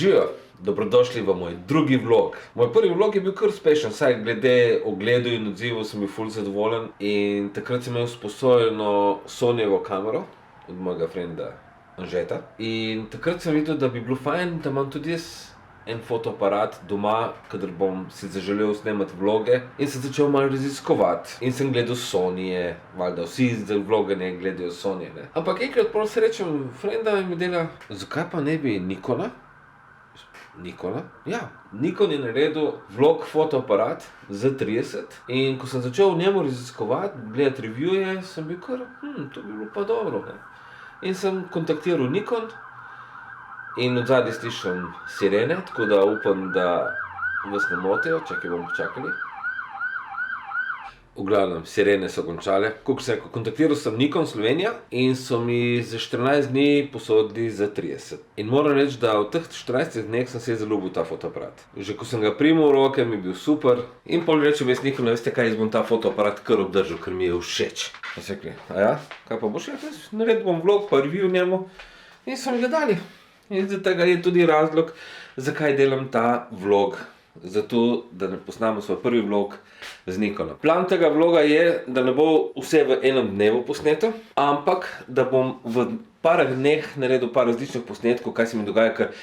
Živijo, dobrodošli v moj drugi vlog. Moj prvi vlog je bil kar uspešen, saj glede ogledov in odzivov sem bil ful zadovoljen. In takrat sem imel sposojeno Sonyjevo kamero od mojega frenda Anžeta. In takrat sem videl, da bi bilo fajn, da imam tudi jaz en fotoaparat doma, kadar bom si zaželel snemati vloge. In sem začel malo raziskovati. In sem gledal Sonyje, valjda vsi za vloge ne gledajo Sonyje, ne. Ampak enkrat prav srečam frenda in mi dela, zakaj pa ne bi Nikona? Ja, Nikon je naredil vlog fotoaparat za 30 in ko sem začel v njemu raziskovati, gledati revije, sem bil kar, to bi bilo pa dobro, ne. In sem kontaktiral Nikon in odzadaj slišim sirene, tako da upam, da vas ne motijo, čakaj, bomo počakali. V glavnem, sirene so končale. Kakor sem rekel, kontaktiral sem Nikon Slovenija in so mi za 14 dni posodili za 30. In moram reči, da v teh 14 dneh sem se zaljubil ta fotoaparat. Že ko sem ga primal v roke, mi je bil super. In pol rečem, jaz Nikon, veste kaj, jaz bom ta fotoaparat kar obdržal, ker mi je všeč. In so rekli, aja, kaj pa boš rekel, naredil bom vlog, pa review v njemu. In so mi ga dali. In zaradi tega je tudi razlog, zakaj delam ta vlog. Zato, da ne posnamem svoj prvi vlog z Nikonom. Plan tega vloga je, da ne bo vse v enem dnevu posneto, ampak da bom v par dneh naredil par različnih posnetkov, kaj se mi dogaja, ker,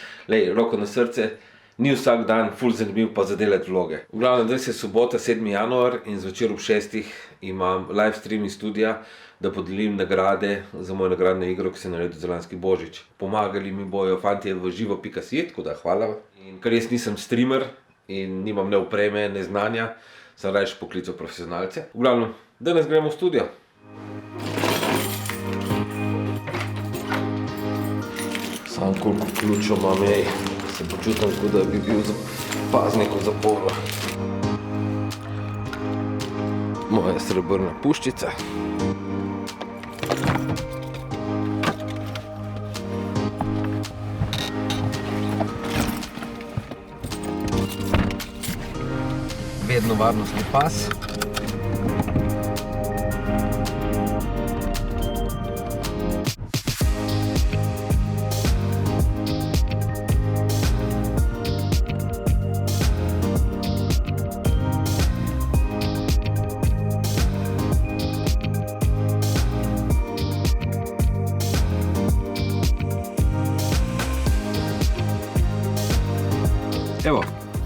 roko na srce, ni vsak dan ful zanimiv pa za delati vloge. V glavnem, danes je sobota, 7. januar in zvečer ob 6. imam live stream iz studia, da podelim nagrade za mojo nagradno igro, ki sem naredil za lanski božič. Pomagali mi bojo fantje v živo.si, tako da hvala. In ker jaz nisem streamer in nimam ne opreme, ne znanja, sem rajši poklical profesionalce. V glavnem, danes gremo v studio. Sam koliko ključev imam, se počutim, kot da bi bil paznik v zaporu. Moja srebrna puščica. Vedno varnostni pas. Evo,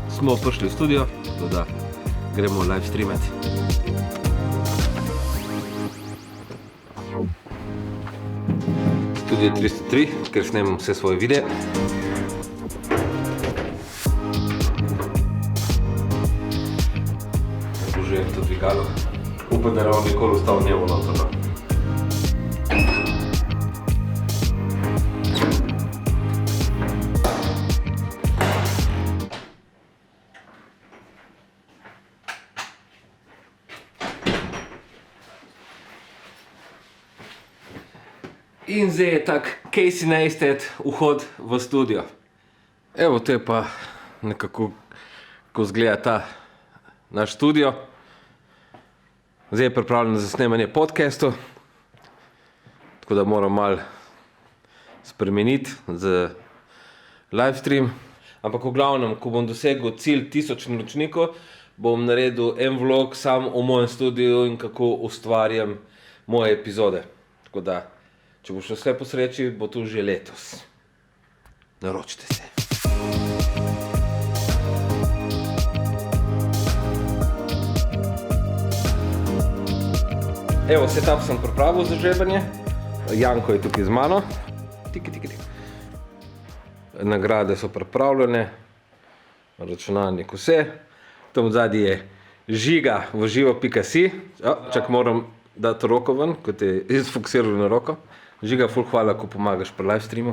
smo prišli v studio, tako da gremo live streamati. Studio 303, ker snemam vse svoje videe. Obožujem to dvigalo. Upam, da ne bom nikoli ostal v njemu noter. In zdaj je tak Casey Neistat vhod v studio. Evo, to je pa nekako, ko izgleda ta naš studio. Zdaj je pripravljen za snemanje podcastu, tako da moram malo spremeniti za live stream. Ampak v glavnem, ko bom dosegel cilj 1000 naročnikov, bom naredil en vlog sam v mojem studiu in kako ustvarjam moje epizode. Tako da, če bo šlo vse po sreči, bo to že letos. Naročite se. Evo, setup sem pripravil za žrebanje. Janko je tukaj z mano. Tiki. Nagrade so pripravljene. Računalnik vse. Tam zadnji je Žiga v živo.si. Čak moram dati roko ven, kot je izfokusiral na roko. Žiga, ful hvala, ko pomagaš pri live streamu.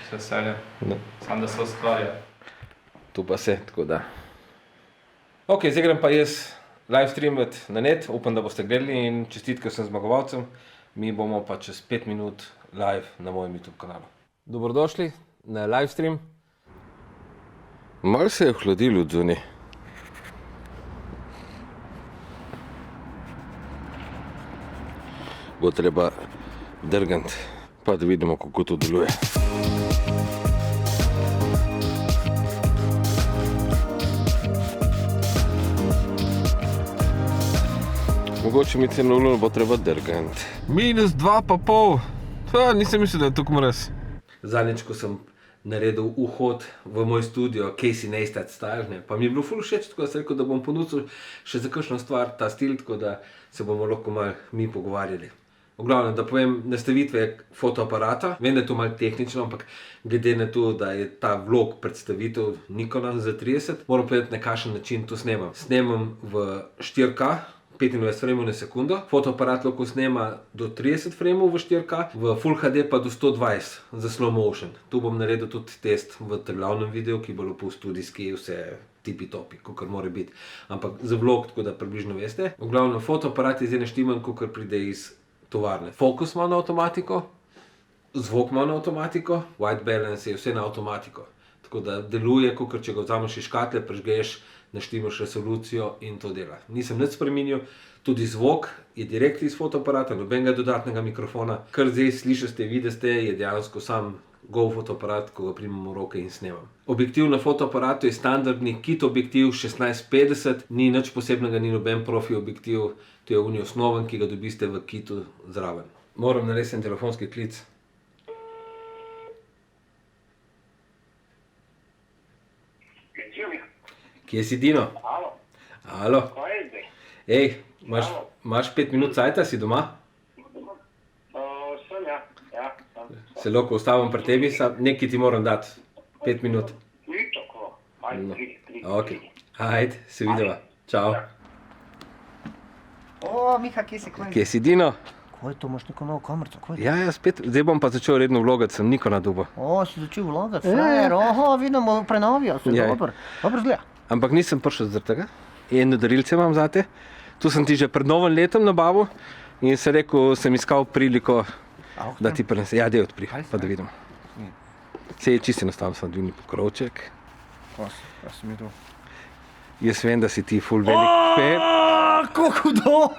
S veseljem. Sam da se ustvarja. Tu pa se, tako da. Ok, zdaj grem pa jaz live streamati na net, upam, da boste gledali in čestitke vsem zmagovalcem. Mi bomo pa čez 5 minut live na mojem YouTube kanalu. Dobrodošli na live stream. Malo se je ohladilo od zunaj. Bo treba drgant, pa da vidimo, kako to deluje. mogoče mi cenovno bo treba drgant. -2,5. Nisem mislil, da je tako mraz. Zadnjič, ko sem naredil vhod v moj studio Casey Neistat Style, ne, pa mi je bilo ful všeč, tako da sem rekel, da bom ponudil še za kakšno stvar ta stil, tako da se bomo lahko malo mi pogovarjali. V glavnem, da povem nastavitve fotoaparata, vem, da je to malo tehnično, ampak glede na to, da je ta vlog predstavitev Nikona Z30, moram povedati, na kakšen način to snemam. Snemam v 4K, 25 frameov na sekundo, fotoaparat lahko snema do 30 frameov v 4K, v Full HD pa do 120 za slow motion. Tu bom naredil tudi test v glavnem videu, ki bo lepo studijski, vse tipi-topi, kakor mora biti. Ampak za vlog, tako da približno veste. V glavnem, fotoaparat je zdaj naštiman, kakor pride iz tovarne. Fokus ima na avtomatiko, zvok ima na avtomatiko, white balance je vse na avtomatiko. Tako da deluje, kakor če ga vzameš iz škatle, prežgeš, naštimaš resolucijo in to dela. Nisem nič spremenil, tudi zvok je direkt iz fotoaparata, nobenega dodatnega mikrofona. Kar zdaj slišite, vidite, je dejansko sam Go fotoaparat, ko ga primem v roke in snemam. Objektiv na fotoaparatu je standardni kit objektiv 16-50, ni nič posebnega, ni noben profi objektiv, to je unij osnoven, ki ga dobiste v kitu zraven. Moram narediti en telefonski klic. Kje si, Dino? Alo. Ej, imaš 5 minut cajta, si doma? Sem, ja. Se lahko ustavim pri tebi, nekaj ti moram dati. 5 minut. Ni tako. Ok, ajde, se vidiva. Čau. Miha, kje si? Kje si, Dino? Kaj je to, imaš neko novo kamerco? Ja, spet, zdaj bom pa začel redno vlogati, sem Nikona dobil. Si začel vlogati, frajer, vidimo, prenovijo se, dobro zgleda. Ampak nisem prišel zaradi tega. Eno darilce imam zate. Tu sem ti že pred novim letom nabavil in sem rekel, sem iskal priliko, da ti prinese. Ja, dej odpri, pa da vidim. Sej je čisto enostavno, sem dvigni pokrovček. Kaj si mi to? Jaz vem, da si ti ful velik fan. Kako hudo!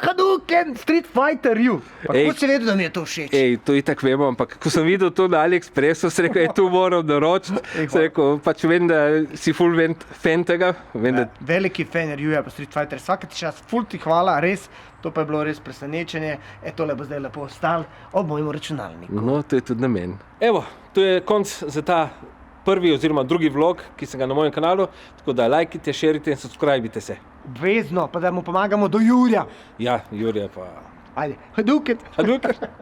Hadouken, Street Fighter, you! Kako si vedel, da mi je to všeč? Ej, to itak vemo, ampak ko sem videl to na AliExpressu, sem rekel, tu moram naročiti. Sem rekel, pač vem, da si ful fan tega. Veliki fan Rjuja pa Street Fighter, vsake čas, ful ti hvala, res. To pa je bilo res presenečenje. Tole bo zdaj lepo ostalo ob mojemu računalniku. No, to je tudi namen. Evo, to je konc za ta prvi oziroma drugi vlog, ki sem ga na mojem kanalu, tako da lajkite, šerite in subscribite se. Obvezno, pa da mu pomagamo do Jurja. Ja, Jurja pa... Ajde, Hadouken!